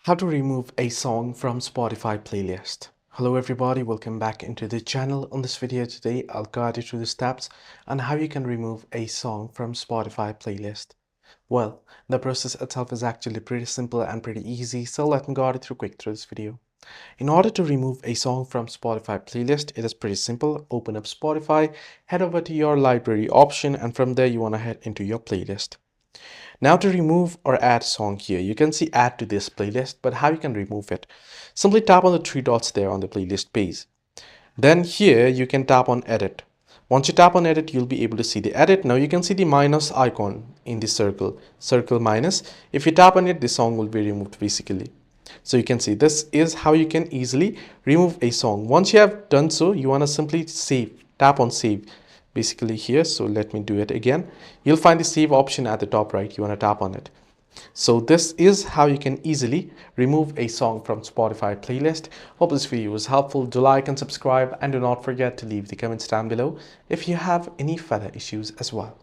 How to remove a song from Spotify playlist. Hello everybody, welcome back into the channel. On this video today, I'll guide you through the steps on how you can remove a song from Spotify playlist. Well, the process itself is actually pretty simple and pretty easy, so let me guide you through this video. In order to remove a song from Spotify playlist, it is pretty simple. Open up Spotify, head over to your library option, and from there you want to head into your playlist. Now to remove or add song here, you can see add to this playlist, but how you can remove it? Simply tap on the three dots there on the playlist page. Then here you can tap on edit. Once you tap on edit, you'll be able to see the edit. Now you can see the minus icon in the circle minus. If you tap on it, the song will be removed basically. So you can see this is how you can easily remove a song. Once you have done so, you want to simply save, tap on save basically here. So let me do it again. You'll find the save option at the top right. You want to tap on it. So this is how you can easily remove a song from Spotify playlist. Hope this video was helpful. Do like and subscribe, and do not forget to leave the comments down below if you have any further issues as well.